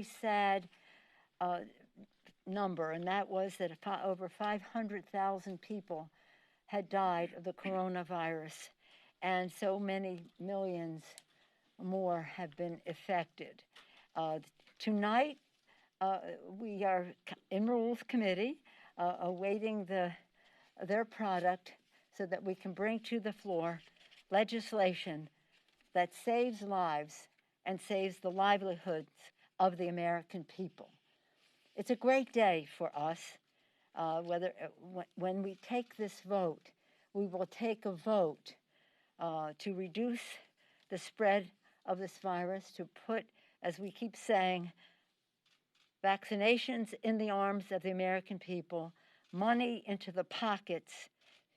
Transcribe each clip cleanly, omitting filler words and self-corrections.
sad uh, number, and that was that over 500,000 people had died of the coronavirus, and so many millions more have been affected. Uh, Tonight, we are in Rules Committee awaiting their product so that we can bring to the floor legislation that saves lives and saves the livelihoods of the American people. It's a great day for us. When we take this vote, we will take a vote to reduce the spread of this virus, to put, as we keep saying, vaccinations in the arms of the American people, money into the pockets,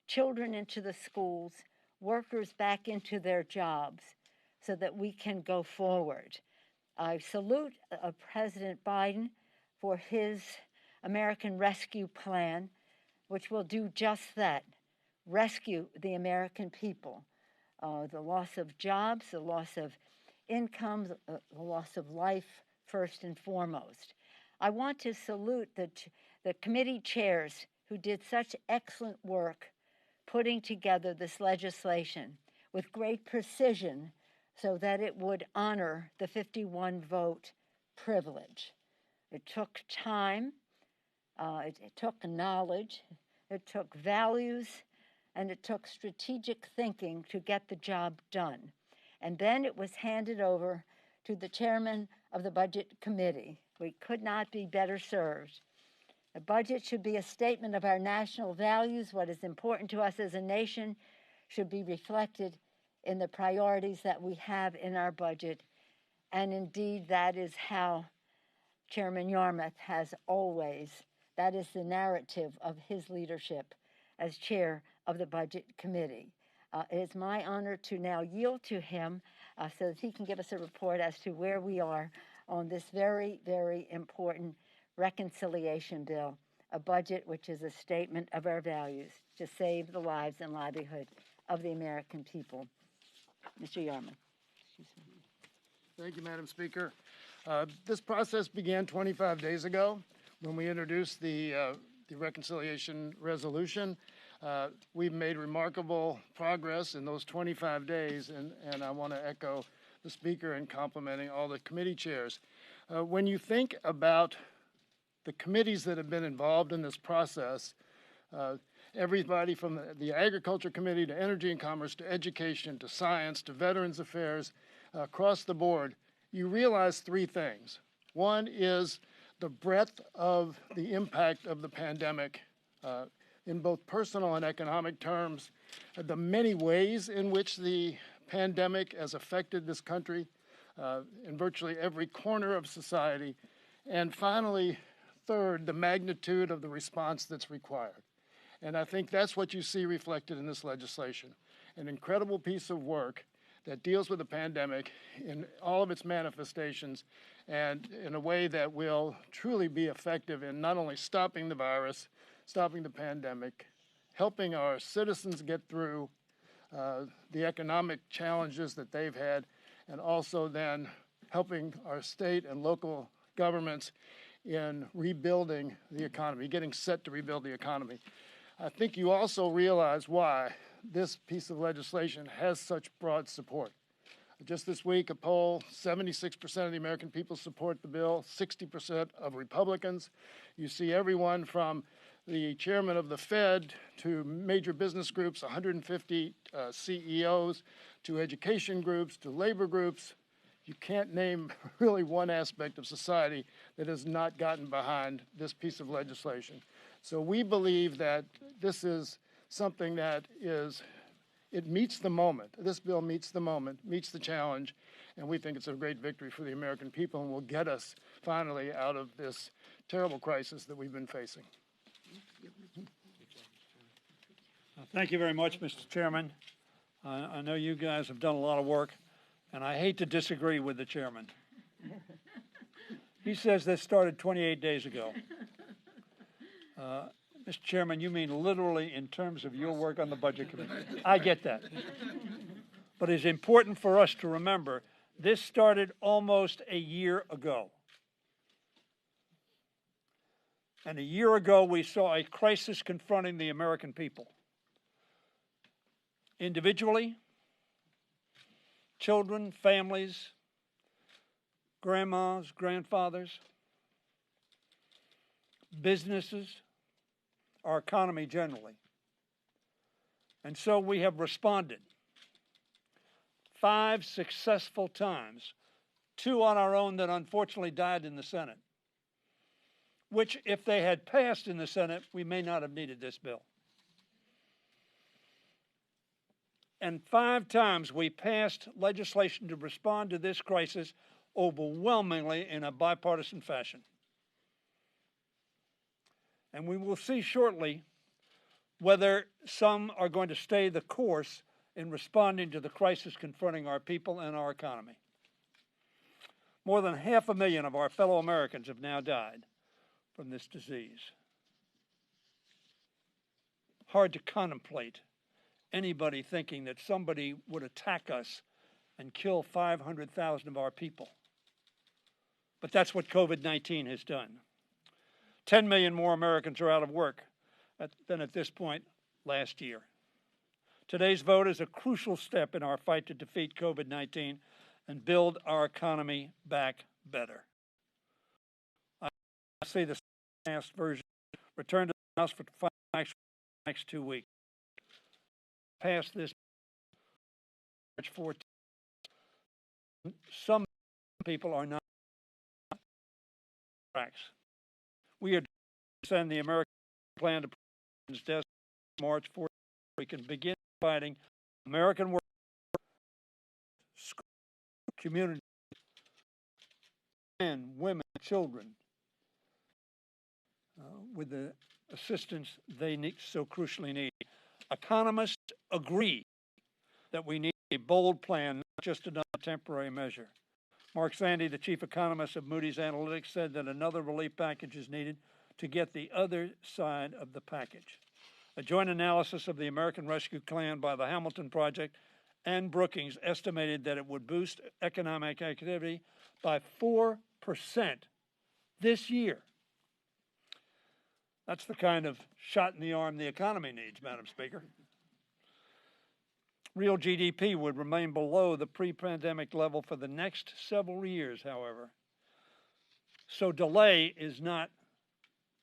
children into the schools, workers back into their jobs, so that we can go forward. I salute President Biden for his American Rescue Plan, which will do just that, rescue the American people. The loss of jobs, the loss of income, the loss of life, first and foremost. I want to salute the committee chairs who did such excellent work putting together this legislation with great precision so that it would honor the 51 vote privilege. It took time, it took knowledge, it took values, and it took strategic thinking to get the job done. And then it was handed over to the chairman of the Budget Committee. We could not be better served. A budget should be a statement of our national values. What is important to us as a nation should be reflected in the priorities that we have in our budget. And indeed, that is how Chairman Yarmouth has always, that is the narrative of his leadership as chair of the Budget Committee. It is my honor to now yield to him so that he can give us a report as to where we are on this very, very important reconciliation bill, a budget which is a statement of our values to save the lives and livelihood of the American people. Mr. Yarmouth. Thank you, Madam Speaker. This process began 25 days ago when we introduced the reconciliation resolution. We've made remarkable progress in those 25 days, and I want to echo the Speaker in complimenting all the committee chairs. When you think about the committees that have been involved in this process, everybody from the Agriculture Committee to Energy and Commerce to Education to Science to Veterans Affairs, across the board, you realize three things. One is the breadth of the impact of the pandemic in both personal and economic terms, the many ways in which the pandemic has affected this country in virtually every corner of society, and finally, third, the magnitude of the response that's required. And I think that's what you see reflected in this legislation, an incredible piece of work that deals with the pandemic in all of its manifestations and in a way that will truly be effective in not only stopping the virus, stopping the pandemic, helping our citizens get through the economic challenges that they've had, and also then helping our state and local governments in rebuilding the economy, getting set to rebuild the economy. I think you also realize why this piece of legislation has such broad support. Just this week, a poll, 76% of the American people support the bill, 60% of Republicans. You see everyone from the chairman of the Fed to major business groups, 150 CEOs, to education groups, to labor groups. You can't name really one aspect of society that has not gotten behind this piece of legislation. So we believe that this is something that it meets the moment. This bill meets the moment, meets the challenge, and we think it's a great victory for the American people and will get us finally out of this terrible crisis that we've been facing. Thank you very much, Mr. Chairman. I know you guys have done a lot of work, and I hate to disagree with the chairman. He says this started 28 days ago. Mr. Chairman, you mean literally in terms of your work on the Budget Committee. I get that. But it's important for us to remember this started almost a year ago. And a year ago, we saw a crisis confronting the American people. Individually, children, families, grandmas, grandfathers, businesses, our economy generally. And so we have responded 5 successful times, 2 on our own that unfortunately died in the Senate, which if they had passed in the Senate, we may not have needed this bill. And 5 times we passed legislation to respond to this crisis overwhelmingly in a bipartisan fashion. And we will see shortly whether some are going to stay the course in responding to the crisis confronting our people and our economy. More than 500,000 of our fellow Americans have now died from this disease. Hard to contemplate anybody thinking that somebody would attack us and kill 500,000 of our people. But that's what COVID-19 has done. 10 million more Americans are out of work than at this point last year. Today's vote is a crucial step in our fight to defeat COVID-19 and build our economy back better. I see the last version return to the House for final action the next 2 weeks. Pass this March 14th. Some people are not tracks. We are to send the American plan to President's desk March 14th. We can begin fighting American workers, school, community, men, women, children, with the assistance they so crucially need. Economists agree that we need a bold plan, not just another temporary measure. Mark Sandy, the chief economist of Moody's Analytics, said that another relief package is needed to get the other side of the package. A joint analysis of the American Rescue Plan by the Hamilton Project and Brookings estimated that it would boost economic activity by 4% this year. That's the kind of shot in the arm the economy needs, Madam Speaker. Real GDP would remain below the pre-pandemic level for the next several years, however. So delay is not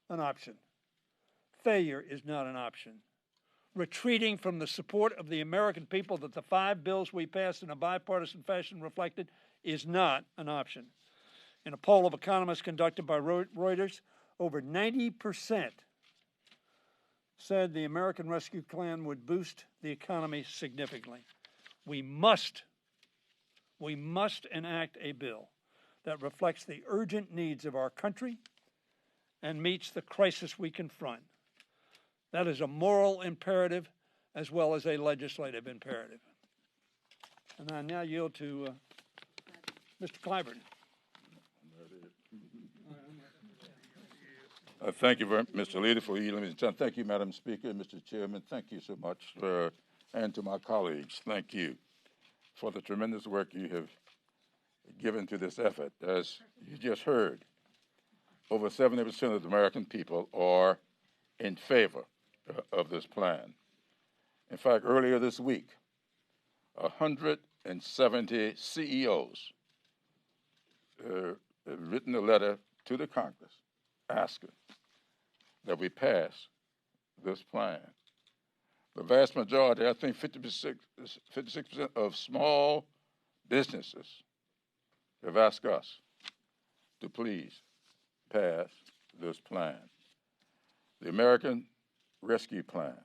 an option. Failure is not an option. Retreating from the support of the American people that the 5 bills we passed in a bipartisan fashion reflected is not an option. In a poll of economists conducted by Reuters, over 90% said the American Rescue Plan would boost the economy significantly. We must enact a bill that reflects the urgent needs of our country and meets the crisis we confront. That is a moral imperative as well as a legislative imperative. And I now yield to Mr. Clyburn. Thank you very much, Mr. Leader, for yielding me the time. Thank you, Madam Speaker, Mr. Chairman. Thank you so much, and to my colleagues. Thank you for the tremendous work you have given to this effort. As you just heard, over 70% of the American people are in favor of this plan. In fact, earlier this week, 170 CEOs have written a letter to the Congress asking that we pass this plan. The vast majority, I think 56% of small businesses have asked us to please pass this plan. The American Rescue Plan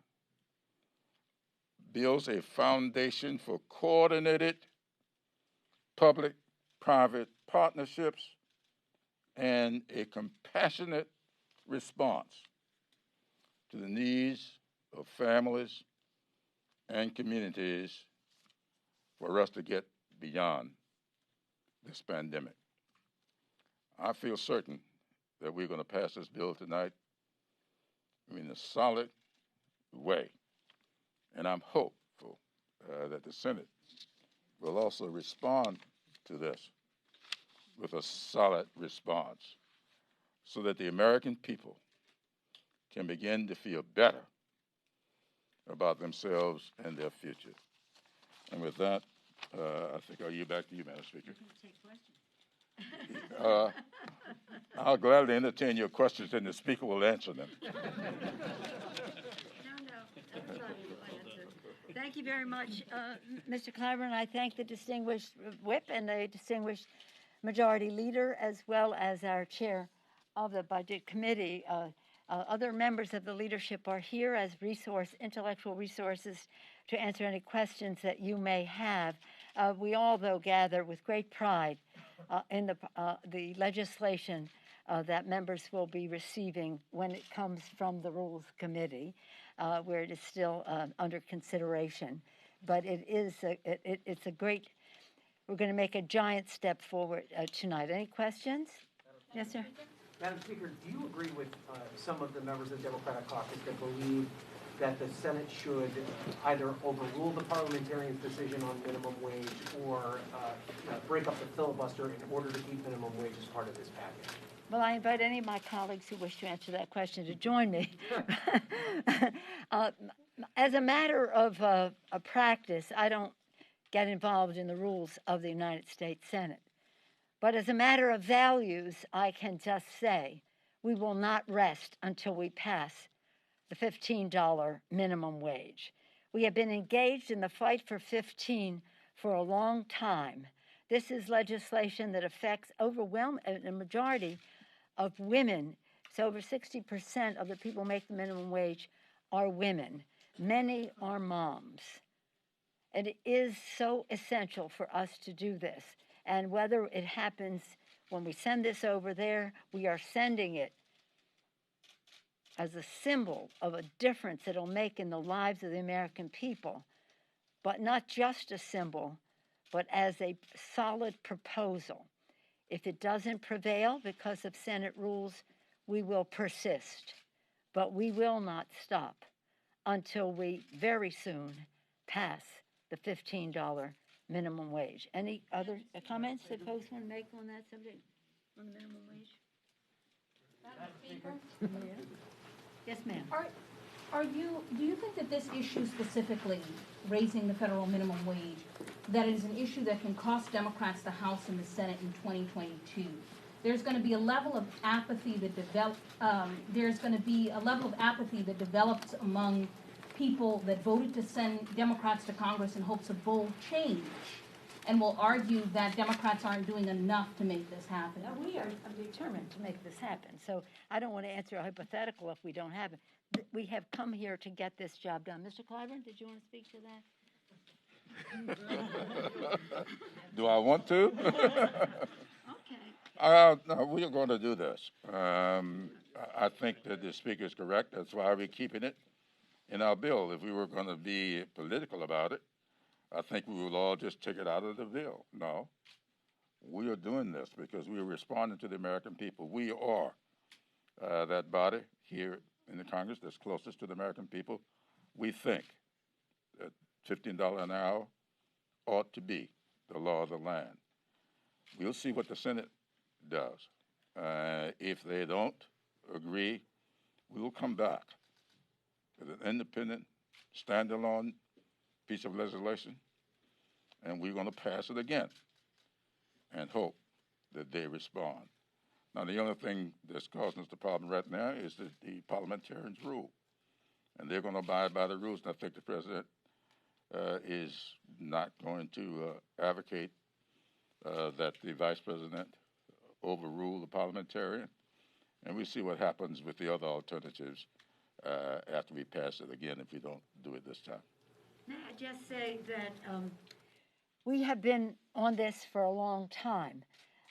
builds a foundation for coordinated public-private partnerships and a compassionate response to the needs of families and communities for us to get beyond this pandemic. I feel certain that we're going to pass this bill tonight in a solid way, and I'm hopeful that the Senate will also respond to this with a solid response so that the American people can begin to feel better about themselves and their future. And with that, I think I'll yield back to you, Madam Speaker. I'll gladly entertain your questions, and the Speaker will answer them. Thank you very much, Mr. Clyburn. I thank the distinguished whip and the distinguished majority leader, as well as our chair of the Budget Committee. Other members of the leadership are here as intellectual resources to answer any questions that you may have. We all, though, gather with great pride in the legislation that members will be receiving when it comes from the Rules Committee, where it is still under consideration. But it's a great, we're going to make a giant step forward tonight. Any questions? Yes, sir. Madam Speaker, do you agree with some of the members of the Democratic caucus that believe that the Senate should either overrule the parliamentarians' decision on minimum wage or break up the filibuster in order to keep minimum wage as part of this package? Well, I invite any of my colleagues who wish to answer that question to join me. As a matter of a practice, I don't get involved in the rules of the United States Senate. But as a matter of values, I can just say we will not rest until we pass the $15 minimum wage. We have been engaged in the fight for 15 for a long time. This is legislation that affects a majority of women. So over 60% of the people who make the minimum wage are women. Many are moms. And it is so essential for us to do this. And whether it happens when we send this over there, we are sending it as a symbol of a difference it'll make in the lives of the American people, but not just a symbol, but as a solid proposal. If it doesn't prevail because of Senate rules, we will persist, but we will not stop until we very soon pass the $15 minimum wage. Any other comments that folks want to make on that subject, on the minimum wage? Madam Speaker? Yeah. Yes, ma'am. Do you think that this issue specifically, raising the federal minimum wage, that it is an issue that can cost Democrats the House and the Senate in 2022? There's going to be a level of apathy that develops among people that voted to send Democrats to Congress in hopes of bold change, and will argue that Democrats aren't doing enough to make this happen. No, we are determined to make this happen. So I don't want to answer a hypothetical if we don't have it. We have come here to get this job done. Mr. Clyburn, did you want to speak to that? Do I want to? Okay. No, we are going to do this. I think that the Speaker is correct. That's why we're keeping it in our bill. If we were going to be political about it, I think we would all just take it out of the bill. No, we are doing this because we are responding to the American people. We are that body here in the Congress that's closest to the American people. We think that $15 an hour ought to be the law of the land. We'll see what the Senate does. If they don't agree, we will come back with an independent, standalone piece of legislation, and we're going to pass it again and hope that they respond. Now, the only thing that's causing us the problem right now is the parliamentarians' rule, and they're going to abide by the rules, and I think the president is not going to advocate that the vice president overrule the parliamentarian, and we see what happens with the other alternatives after we pass it again if we don't do it this time. May I just say that we have been on this for a long time.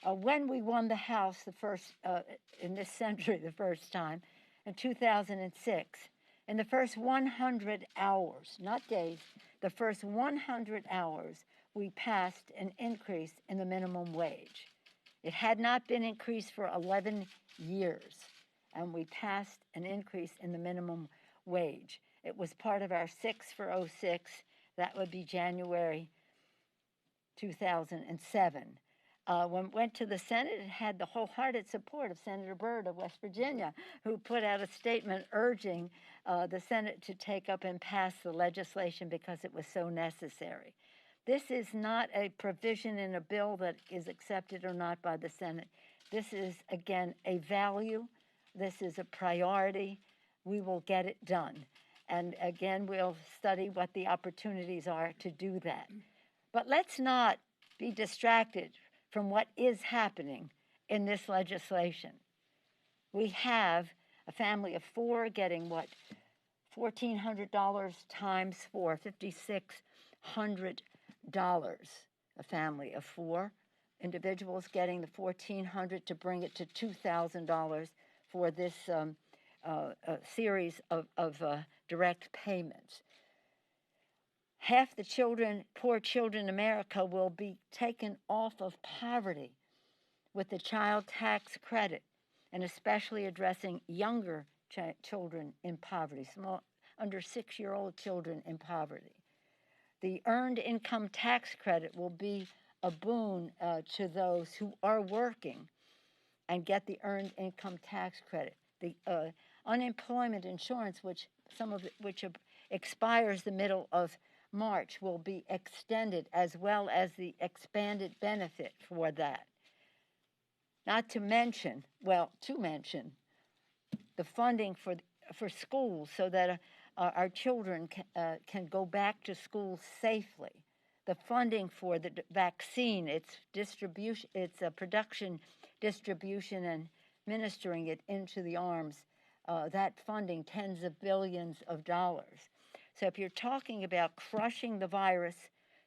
When we won the House in this century the first time, in 2006, in the first 100 hours, not days, the first 100 hours, we passed an increase in the minimum wage. It had not been increased for 11 years, and we passed an increase in the minimum wage. It was part of our 6 for 06. That would be January 2007. When it went to the Senate, it had the wholehearted support of Senator Byrd of West Virginia, who put out a statement urging the Senate to take up and pass the legislation because it was so necessary. This is not a provision in a bill that is accepted or not by the Senate. This is, again, a value. This is a priority. We will get it done. And again, we'll study what the opportunities are to do that. But let's not be distracted from what is happening in this legislation. We have a family of four getting what? $1,400 times four, $5,600. A family of four individuals getting the $1,400 to bring it to $2,000 for this series of direct payments. Half the children, poor children in America, will be taken off of poverty with the child tax credit, and especially addressing younger children in poverty, small, under 6-year-old children in poverty. The earned income tax credit will be a boon to those who are working and get the earned income tax credit. The unemployment insurance, which expires the middle of March, will be extended, as well as the expanded benefit for that. Not to mention, the funding for schools so that our children can go back to school safely. The funding for the vaccine, its distribution, its production, distribution, and ministering it into the arms, that funding, tens of billions of dollars. So if you're talking about crushing the virus,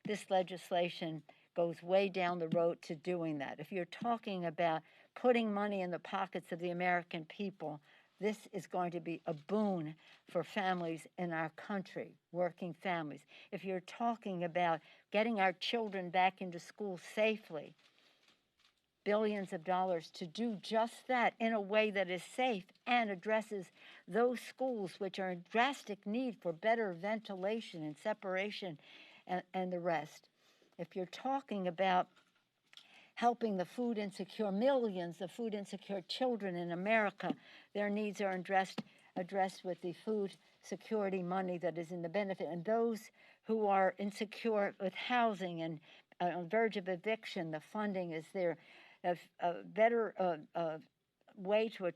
this legislation goes way down the road to doing that. If you're talking about putting money in the pockets of the American people, this is going to be a boon for families in our country, working families. If you're talking about getting our children back into school safely, billions of dollars to do just that in a way that is safe and addresses those schools which are in drastic need for better ventilation and separation and the rest. If you're talking about helping the food insecure, millions of food insecure children in America, their needs are addressed with the food security money that is in the benefit. And those who are insecure with housing and on the verge of eviction, the funding is there. A better way to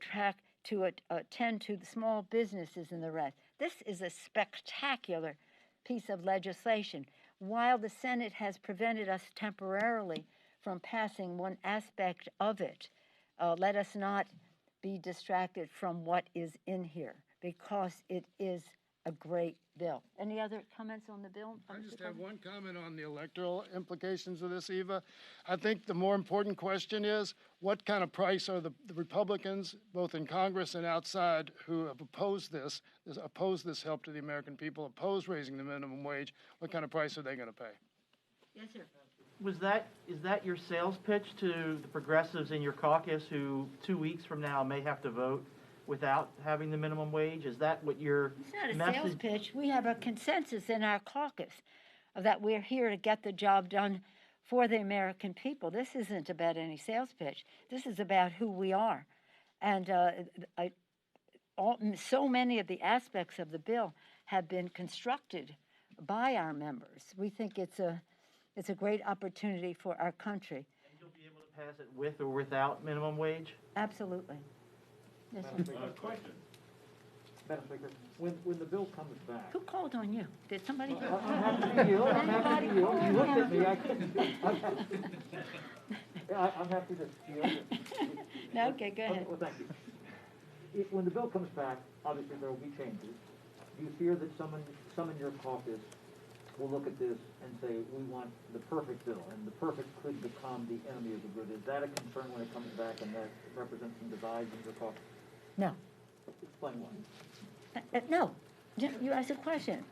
attend to the small businesses and the rest. This is a spectacular piece of legislation. While the Senate has prevented us temporarily from passing one aspect of it, let us not be distracted from what is in here, because it is a great bill. Any other comments on the bill? I just have one comment on the electoral implications of this, Eva. I think the more important question is, what kind of price are the Republicans, both in Congress and outside, who have opposed this help to the American people, opposed raising the minimum wage, what kind of price are they going to pay? Yes, sir. Is that your sales pitch to the progressives in your caucus who 2 weeks from now may have to vote without having the minimum wage? Is that what your It's not a sales pitch. We have a consensus in our caucus that we're here to get the job done for the American people. This isn't about any sales pitch. This is about who we are. And so many of the aspects of the bill have been constructed by our members. We think it's a great opportunity for our country. And you'll be able to pass it with or without minimum wage? Absolutely. Yes, sir. Question. Madam Speaker, when the bill comes back. Who called on you? Did somebody? I'm happy to yield. I'm happy to yield. You looked at me. I couldn't. I'm happy to yield. No, okay, go ahead. Well, thank you. When the bill comes back, obviously there will be changes. Do you fear that some in your caucus will look at this and say, we want the perfect bill, and the perfect could become the enemy of the good? Is that a concern when it comes back, and that represents some divides in your caucus? No. Explain why. No. You asked a question.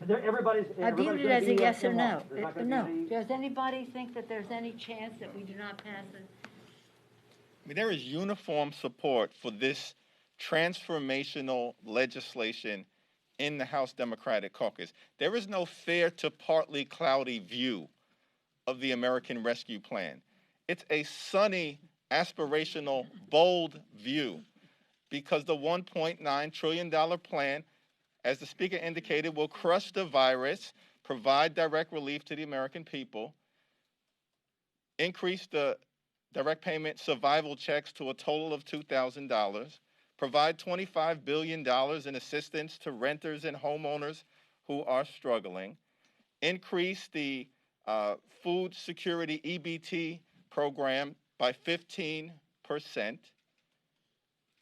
Everybody's I viewed it as a yes or no. No. Any... Does anybody think that there's any chance that we do not pass it? I mean, there is uniform support for this transformational legislation in the House Democratic Caucus. There is no fair to partly cloudy view of the American Rescue Plan. It's a sunny, aspirational, bold view because the $1.9 trillion plan, as the speaker indicated, will crush the virus, provide direct relief to the American people, increase the direct payment survival checks to a total of $2,000, provide $25 billion in assistance to renters and homeowners who are struggling, increase the food security EBT program by 15%,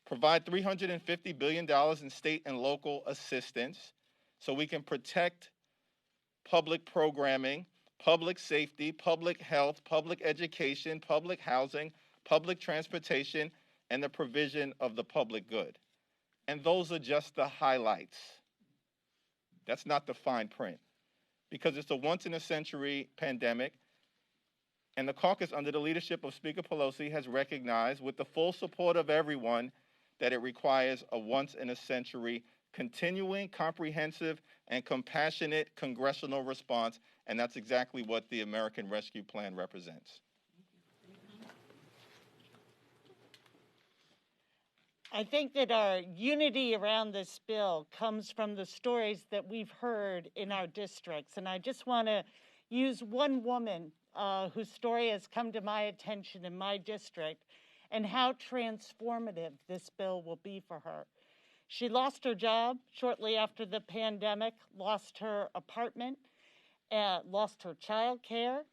provide $350 billion in state and local assistance so we can protect public programming, public safety, public health, public education, public housing, public transportation, and the provision of the public good. And those are just the highlights. That's not the fine print, because it's a once-in-a-century pandemic, and the caucus, under the leadership of Speaker Pelosi, has recognized, with the full support of everyone, that it requires a once-in-a-century continuing, comprehensive, and compassionate congressional response, and that's exactly what the American Rescue Plan represents. I think that our unity around this bill comes from the stories that we've heard in our districts. And I just want to use one woman whose story has come to my attention in my district and how transformative this bill will be for her. She lost her job shortly after the pandemic, lost her apartment, lost her child care,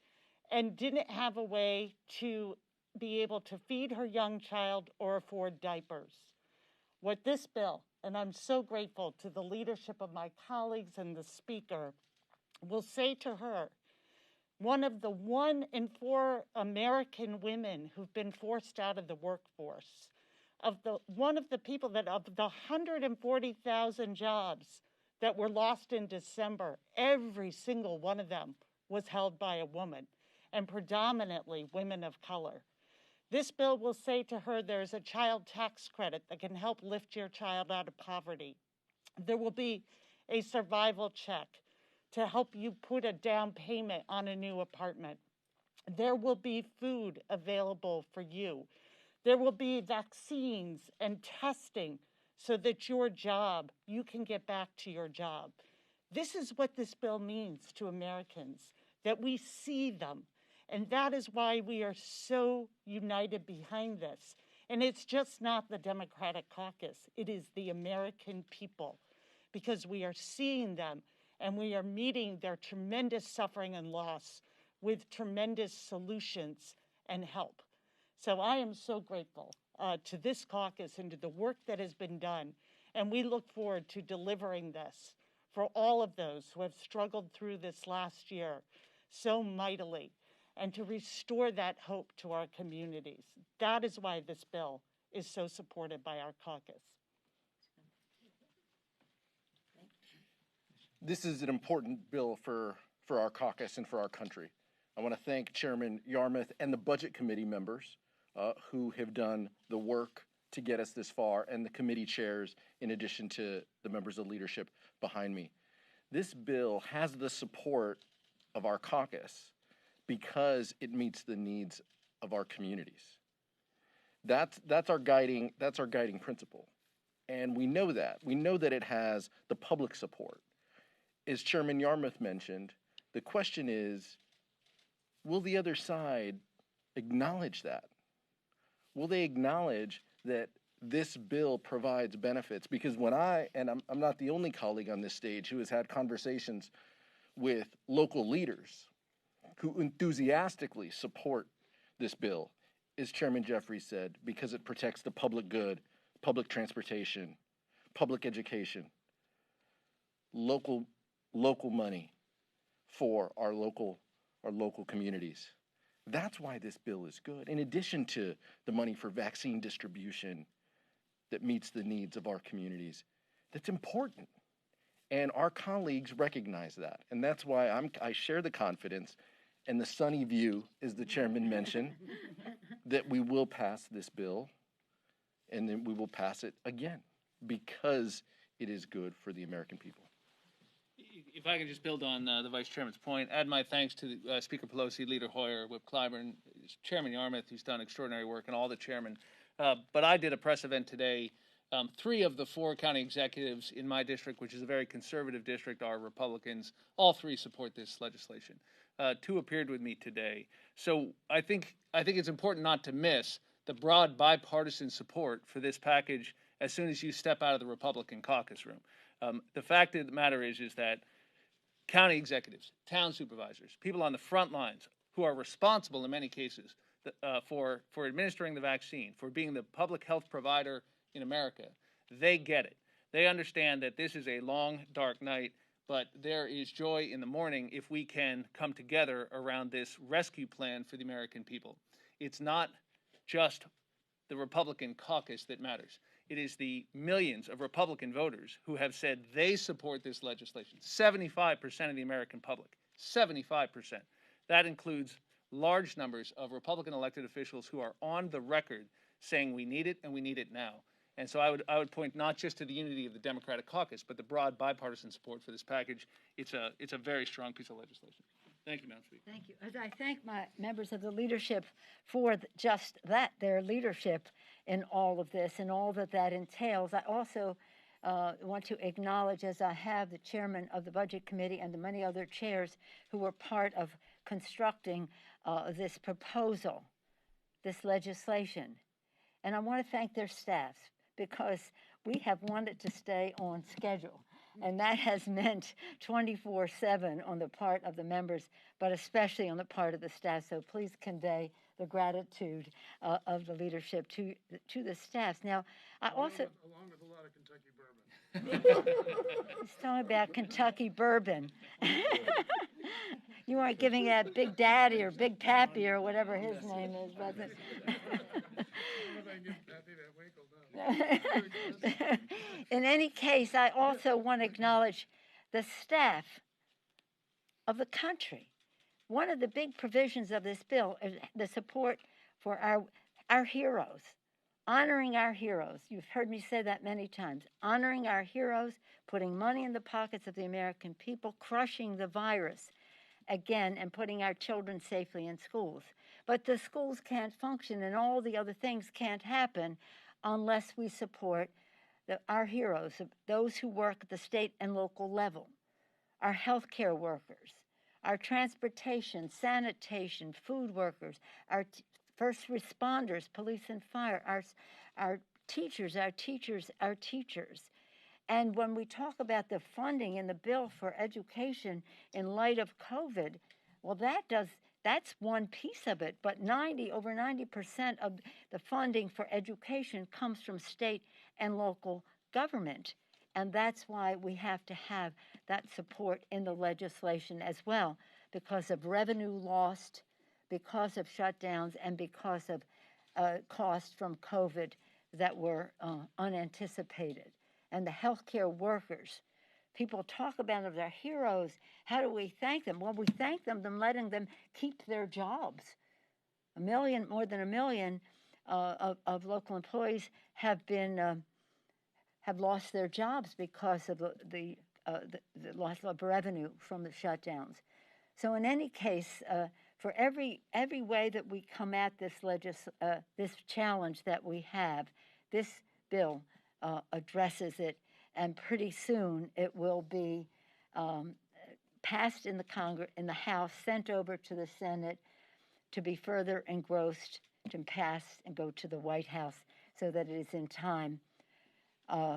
and didn't have a way to be able to feed her young child or afford diapers. What this bill, and I'm so grateful to the leadership of my colleagues and the speaker, will say to her, one of the 1 in 4 American women who've been forced out of the workforce, one of the people that of the 140,000 jobs that were lost in December, every single one of them was held by a woman, and predominantly women of color. This bill will say to her there's a child tax credit that can help lift your child out of poverty. There will be a survival check to help you put a down payment on a new apartment. There will be food available for you. There will be vaccines and testing so that you can get back to your job. This is what this bill means to Americans, that we see them. And that is why we are so united behind this. And it's just not the Democratic caucus. It is the American people, because we are seeing them and we are meeting their tremendous suffering and loss with tremendous solutions and help. So I am so grateful to this caucus and to the work that has been done. And we look forward to delivering this for all of those who have struggled through this last year so mightily, and to restore that hope to our communities. That is why this bill is so supported by our caucus. This is an important bill for our caucus and for our country. I want to thank Chairman Yarmuth and the Budget Committee members who have done the work to get us this far, and the committee chairs, in addition to the members of leadership behind me. This bill has the support of our caucus because it meets the needs of our communities. That's our guiding principle. And we know that. We know that it has the public support. As Chairman Yarmuth mentioned, the question is, will the other side acknowledge that? Will they acknowledge that this bill provides benefits? Because I'm not the only colleague on this stage who has had conversations with local leaders who enthusiastically support this bill, as Chairman Jeffries said, because it protects the public good, public transportation, public education, local money for our local communities. That's why this bill is good. In addition to the money for vaccine distribution that meets the needs of our communities, that's important. And our colleagues recognize that. And that's why I share the confidence and the sunny view, as the chairman mentioned, that we will pass this bill, and then we will pass it again because it is good for the American people. If I can just build on the Vice Chairman's point, add my thanks to Speaker Pelosi, Leader Hoyer, Whip Clyburn, Chairman Yarmouth, who's done extraordinary work, and all the chairmen. But I did a press event today. 3 of the 4 county executives in my district, which is a very conservative district, are Republicans. All 3 support this legislation. 2 appeared with me today. So I think it's important not to miss the broad bipartisan support for this package as soon as you step out of the Republican caucus room. The fact of the matter is that county executives, town supervisors, people on the front lines who are responsible in many cases for administering the vaccine, for being the public health provider in America, they get it. They understand that this is a long, dark night, but there is joy in the morning if we can come together around this rescue plan for the American people. It's not just the Republican caucus that matters. It is the millions of Republican voters who have said they support this legislation. 75% of the American public, 75%. That includes large numbers of Republican elected officials who are on the record saying we need it and we need it now. And so I would point not just to the unity of the Democratic caucus, but the broad bipartisan support for this package. It's a very strong piece of legislation. Thank you, Madam Speaker. Thank you. As I thank my members of the leadership for just that, their leadership in all of this and all that entails, I also want to acknowledge, as I have, the chairman of the Budget Committee and the many other chairs who were part of constructing this proposal, this legislation. And I want to thank their staffs, because we have wanted to stay on schedule. And that has meant 24/7 on the part of the members, but especially on the part of the staff. So please convey the gratitude of the leadership to the staffs. Now, I also... Along with a lot of Kentucky bourbon. He's talking about Kentucky bourbon. You weren't giving that Big Daddy or Big Pappy or whatever his name is, was it? In any case, I also want to acknowledge the staff of the country. One of the big provisions of this bill is the support for our heroes, honoring our heroes. You've heard me say that many times. Honoring our heroes, putting money in the pockets of the American people, crushing the virus again, and putting our children safely in schools. But the schools can't function and all the other things can't happen unless we support our heroes, those who work at the state and local level, our healthcare workers, our transportation, sanitation, food workers, our first responders, police and fire, our teachers. And when we talk about the funding in the bill for education in light of COVID, well, that's one piece of it, but over 90% of the funding for education comes from state and local government. And that's why we have to have that support in the legislation as well, because of revenue lost, because of shutdowns, and because of costs from COVID that were unanticipated. And the healthcare workers, people talk about them, their heroes. How do we thank them? Well, we thank them by letting them keep their jobs. More than a million of local employees have lost their jobs because of the loss of revenue from the shutdowns. So in any case, for every way that we come at this challenge that we have, this bill addresses it, and pretty soon it will be passed in the House, sent over to the Senate to be further engrossed, to pass and go to the White House so that it is in time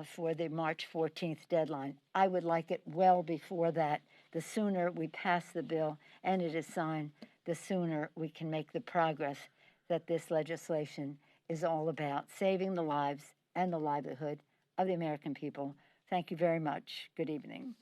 for the March 14th deadline. I would like it well before that. The sooner we pass the bill and it is signed, the sooner we can make the progress that this legislation is all about, saving the lives and the livelihood of the American people. Thank you very much. Good evening.